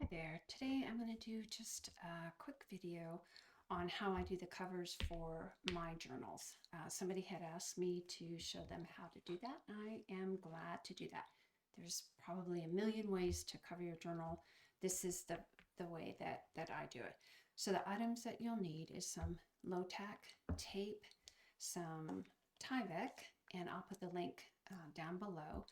there. Today I'm going to do just a quick video on how I do the covers for my journals. Somebody had asked me to show them how to do that. I am glad to do that. There's probably a million ways to cover your journal. This is the way that I do it. So the items that you'll need is some low-tack tape, some tyvek, and I'll put the link down below,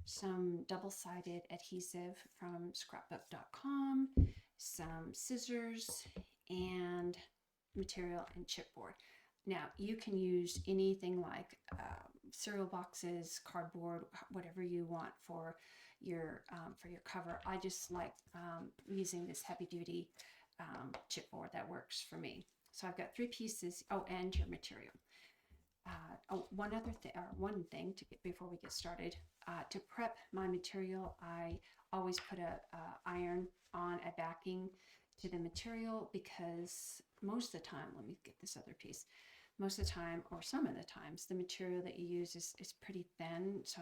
some double-sided adhesive from scrapbook.com, some scissors, and material and chipboard. Now you can use anything like cereal boxes, cardboard, whatever you want for your cover. I just like using this heavy-duty chipboard that works for me. So I've got 3 pieces. Oh, and your material. One thing to get before we get started, to prep my material, I always put a iron on a backing to the material, because most of the time, let me get this other piece, most of the time, or some of the times, the material that you use is pretty thin, so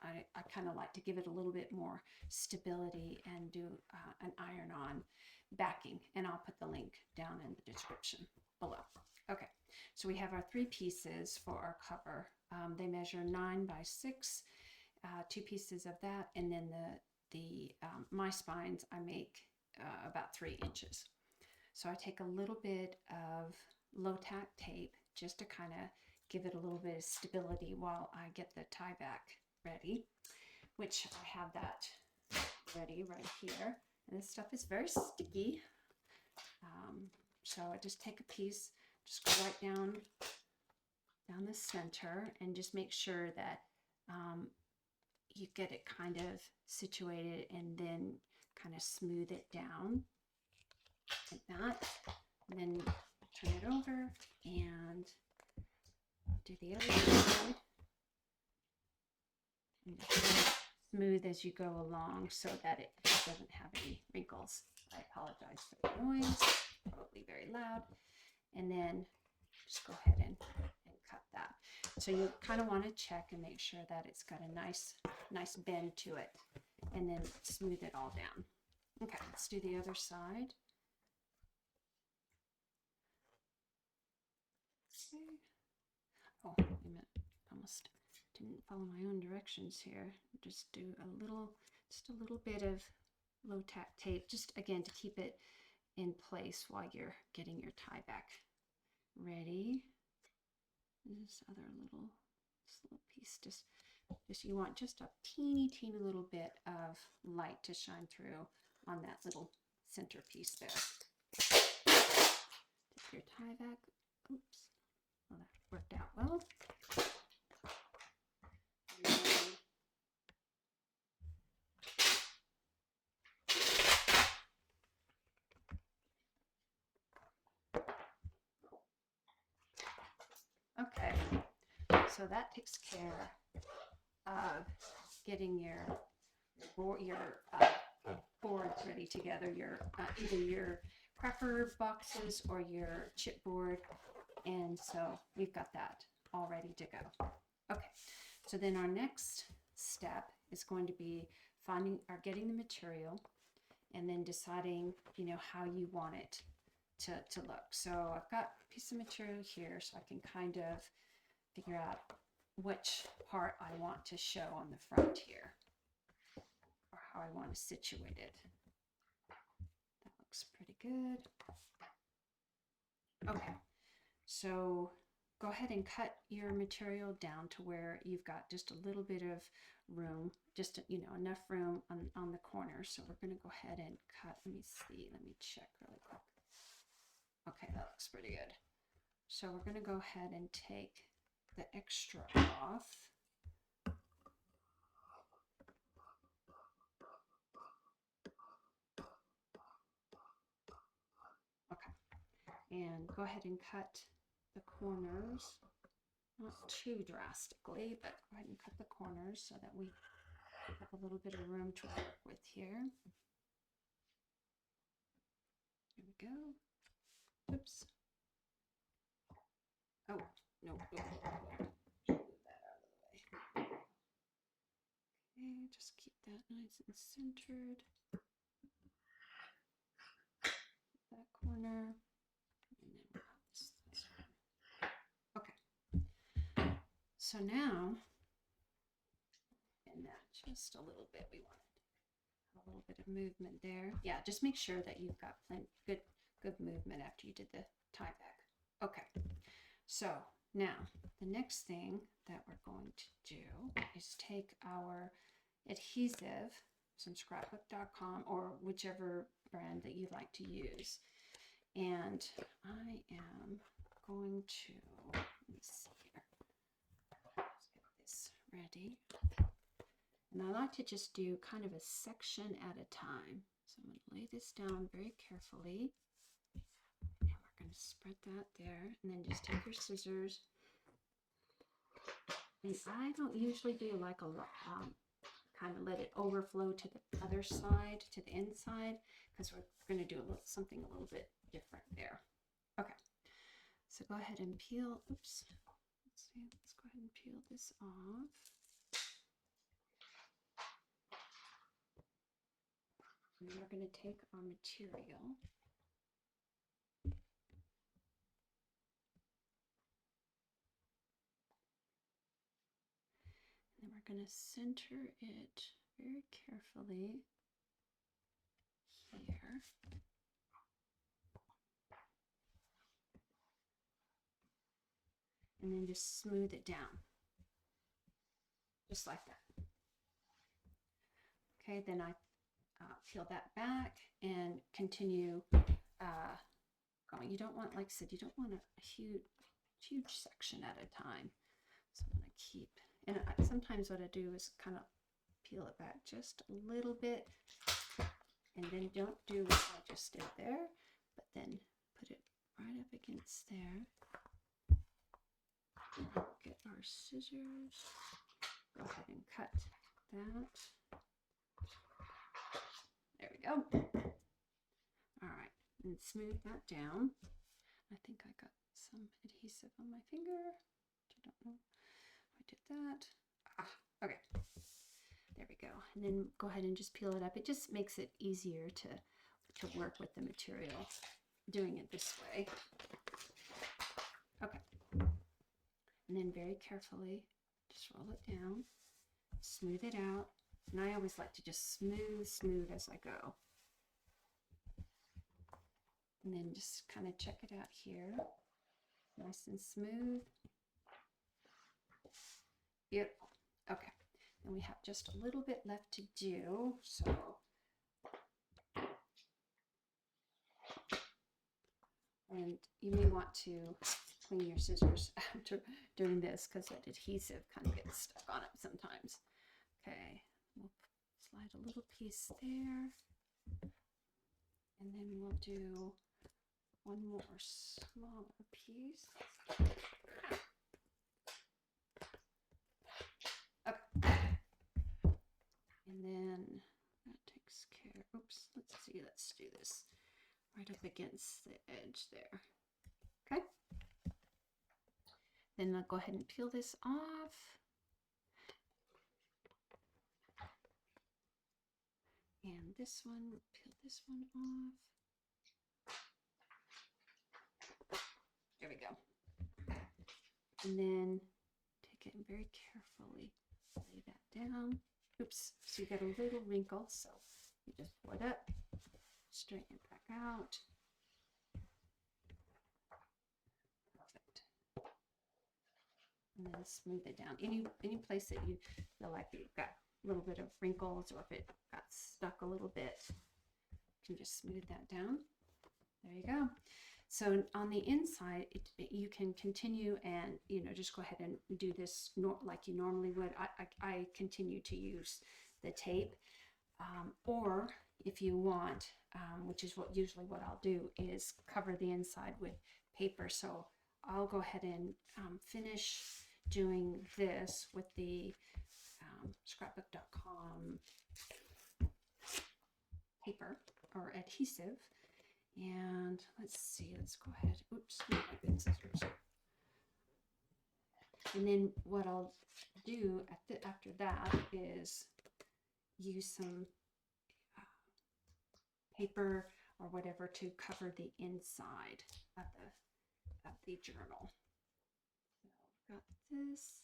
I kind of like to give it a little bit more stability and do an iron on backing, and I'll put the link down in the description below. Okay, so we have our 3 pieces for our cover. They measure 9 by 6, 2 pieces of that, and then my spines I make about 3 inches. So I take a little bit of low-tack tape just to kind of give it a little bit of stability while I get the tyvek ready, which I have that ready right here. And this stuff is very sticky. So I just take a piece, just go right down the center, and just make sure that you get it kind of situated, and then kind of smooth it down like that, and then turn it over and do the other side, and smooth as you go along so that it doesn't have any wrinkles. I apologize for the noise, probably very loud. And then just go ahead and cut that. So you kind of want to check and make sure that it's got a nice bend to it, and then smooth it all down. Okay, let's do the other side. Okay. Oh, wait a minute. Almost didn't follow my own directions here. Just do just a little bit of low-tack tape, just again to keep it in place while you're getting your tyvek ready. This little piece, just you want just a teeny little bit of light to shine through on that little center piece there. Take your tyvek. Oops. Well, that worked out well. Okay, so that takes care of getting your boards ready together, either your cracker boxes or your chipboard, and so we've got that all ready to go. Okay, so then our next step is going to be getting the material, and then deciding, how you want it to look. So I've got a piece of material here, so I can kind of figure out which part I want to show on the front here, or how I want to situate it. That looks pretty good. Okay, so go ahead and cut your material down to where you've got just a little bit of room, just enough room on the corners. So we're going to go ahead and cut. Let me check really quick. Okay, that looks pretty good. So we're going to go ahead and take the extra off. Okay, and go ahead and cut the corners, not too drastically, but go ahead and cut the corners so that we have a little bit of room to work with here. Here we go. Oops. Oh, no. Move that out of the way. Okay, just keep that nice and centered. corner. And then we'll have this one. Okay. So now, and that just a little bit, we want a little bit of movement there. Yeah, just make sure that you've got plenty good movement after you did the tyvek. Okay, so now the next thing that we're going to do is take our adhesive, some scrapbook.com or whichever brand that you like to use, and I am going to, let me see here, let's get this ready. And I like to just do kind of a section at a time. So I'm going to lay this down very carefully. And we're going to spread that there. And then just take your scissors. And I don't usually do like a kind of let it overflow to the other side, to the inside, because we're going to do something a little bit different there. Okay. So go ahead and peel. Oops. Let's see. Let's go ahead and peel this off. And we're going to take our material and then we're going to center it very carefully here. And then just smooth it down, just like that. Okay, then I peel that back and continue going. You don't want, like I said, you don't want a huge section at a time. So I'm going to keep, and sometimes what I do is kind of peel it back just a little bit, and then don't do what I just did there, but then put it right up against there. Get our scissors, go ahead and cut that. There we go. All right, and smooth that down. I think I got some adhesive on my finger. I don't know if I did that. Okay. There we go. And then go ahead and just peel it up. It just makes it easier to work with the material doing it this way. Okay. And then very carefully just roll it down, smooth it out. And I always like to just smooth as I go. And then just kind of check it out here. Nice and smooth. Beautiful. Okay. And we have just a little bit left to do. So and you may want to clean your scissors after doing this because that adhesive kind of gets stuck on it sometimes. Okay. We'll slide a little piece there, and then we'll do one more smaller piece. Okay. And then that takes care, oops, let's do this right up against the edge there. Okay. Then I'll go ahead and peel this off. And this one, peel this one off. There we go. And then take it and very carefully lay that down. Oops, so you got a little wrinkle, so you just pull it up, straighten it back out. Perfect. And then smooth it down. Any place that you feel like you've got a little bit of wrinkles, or if it got stuck a little bit, you can just smooth that down. There you go. So on the inside, you can continue and, just go ahead and do this like you normally would. I continue to use the tape, or if you want, which is usually what I'll do, is cover the inside with paper. So I'll go ahead and finish doing this with the scrapbook.com paper or adhesive. And let's see, let's go ahead. Oops, my good scissors. And then what I'll do after that is use some paper or whatever to cover the inside of the journal. So I've got this.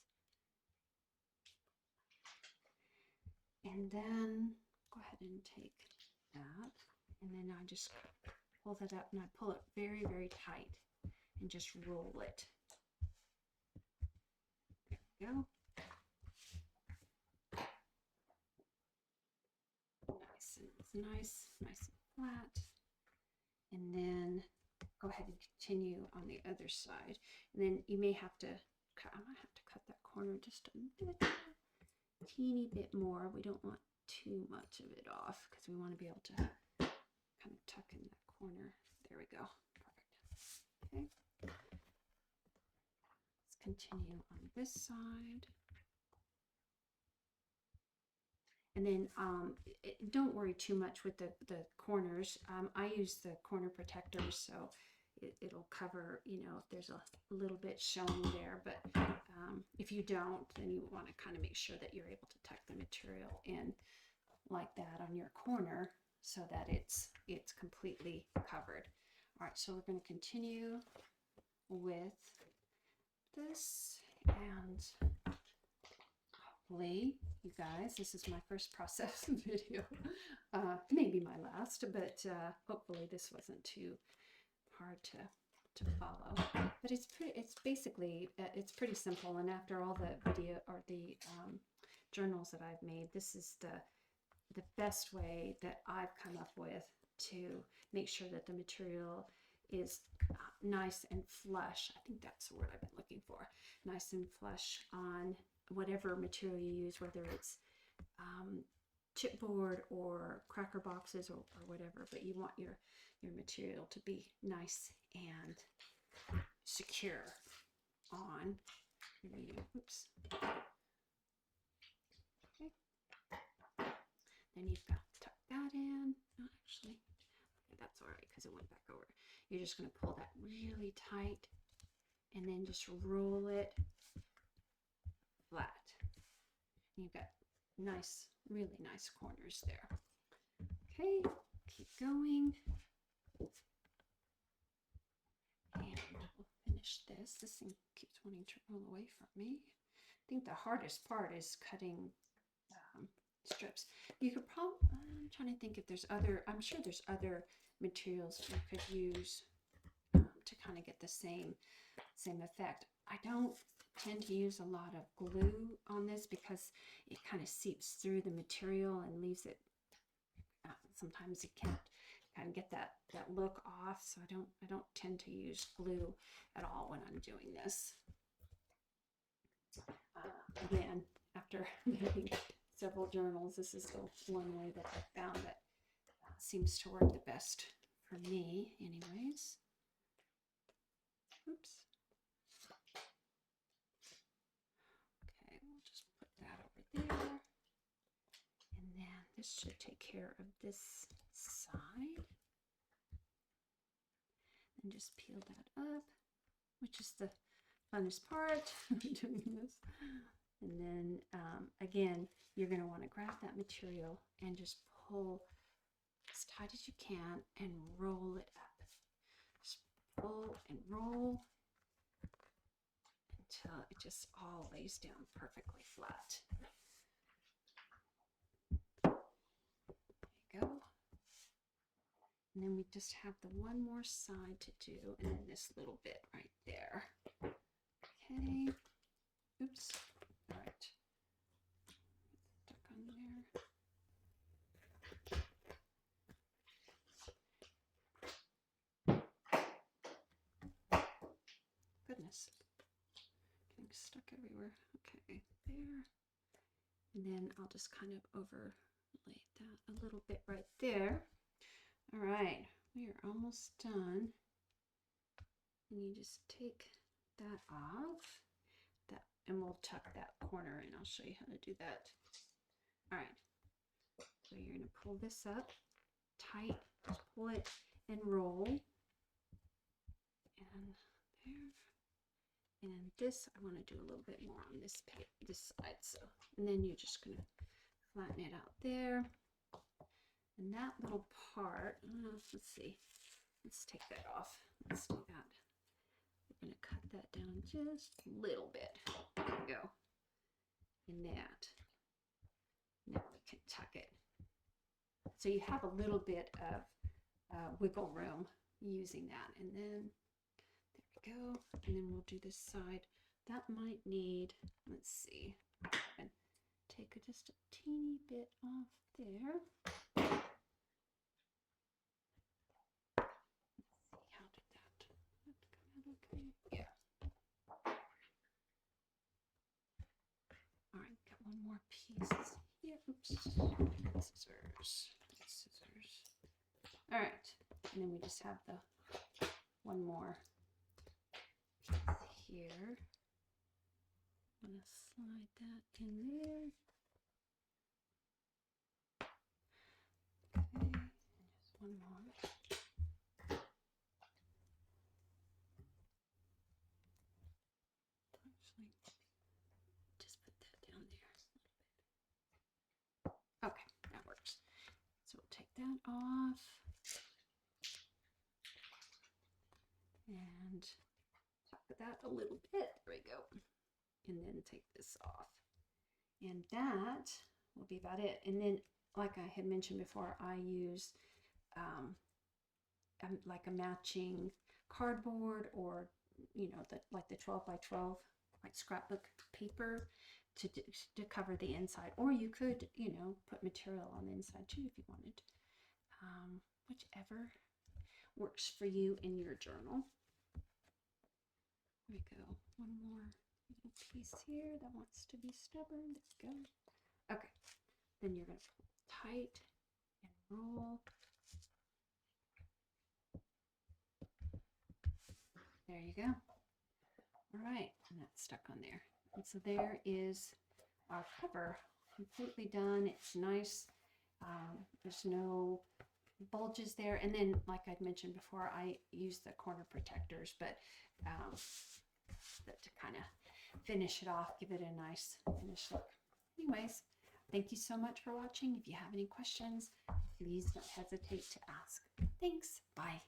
And then go ahead and take that, and then I just pull that up, and I pull it very, very tight and just roll it. There we go. Nice and flat. And then go ahead and continue on the other side. And then you may have to cut, I might have to cut that corner just a teeny bit more. We don't want too much of it off because we want to be able to kind of tuck in that corner. There we go. Perfect. Okay. Let's continue on this side. And then don't worry too much with the corners. I use the corner protectors, so it'll cover, you know, if there's a little bit showing there. But if you don't, then you want to kind of make sure that you're able to tuck the material in like that on your corner so that it's completely covered. All right, so we're going to continue with this, and hopefully, you guys, this is my first process video, maybe my last, but hopefully this wasn't too hard to follow. But it's basically it's pretty simple. And after all the video or the journals that I've made, this is the best way that I've come up with to make sure that the material is nice and flush. I think that's the word I've been looking for. Nice and flush on whatever material you use, whether it's chipboard or cracker boxes or whatever, but you want your material to be nice and secure on. Oops. Okay. Then you've got to tuck that in. No, actually, okay, that's all right because it went back over. You're just going to pull that really tight and then just roll it flat. You've got nice, really nice corners there. Okay, keep going. And we'll finish this. This thing keeps wanting to roll away from me. I think the hardest part is cutting strips. You could probably, I'm trying to think if there's other, I'm sure there's other materials you could use to kind of get the same effect. I don't tend to use a lot of glue on this because it kind of seeps through the material and leaves it, sometimes it can't kind of get that look off, so I don't tend to use glue at all when I'm doing this. Again, after making several journals, this is the one way that I found that seems to work the best for me anyways. Oops. Okay, we'll just put that over there. And then this should take care of this side. And just peel that up, which is the funnest part of doing this. And then again, you're going to want to grab that material and just pull as tight as you can and roll it up. Just pull and roll until it just all lays down perfectly flat. There you go. And then we just have the one more side to do, and then this little bit right there. Okay. Oops. All right. Stuck on there. Goodness. Getting stuck everywhere. Okay, there. And then I'll just kind of overlay that a little bit right there. All right, we are almost done. And you just take that off, and we'll tuck that corner in. I'll show you how to do that. All right, so you're gonna pull this up tight, just pull it and roll. And there. And this, I want to do a little bit more on this side. So, and then you're just gonna flatten it out there. And that little part, let's see, let's take that off. Let's do that. We're going to cut that down just a little bit. There we go. And that. Now we can tuck it. So you have a little bit of wiggle room using that. And then there we go. And then we'll do this side. That might need, let's see, and take just a teeny bit off there. Let's see, how did that come out okay? Yeah. All right, got one more piece here. Oops. Scissors. All right, and then we just have the one more piece here. I'm gonna slide that in there. Okay, and just one more. Actually, just put that down there. Okay, that works. So we'll take that off. And tuck that a little bit. There we go. And then take this off. And that will be about it. And then, like I had mentioned before, I use like a matching cardboard, or like the 12 by 12 like scrapbook paper to cover the inside. Or you could put material on the inside too if you wanted, whichever works for you in your journal. There we go. One more little piece here that wants to be stubborn. There we go. Okay. Then you're going to pull tight and roll. There you go. All right. And that's stuck on there. And so there is our cover completely done. It's nice. There's no bulges there. And then, like I'd mentioned before, I use the corner protectors, but to kind of finish it off, give it a nice finished look. Anyways, thank you so much for watching. If you have any questions, please don't hesitate to ask. Thanks. Bye.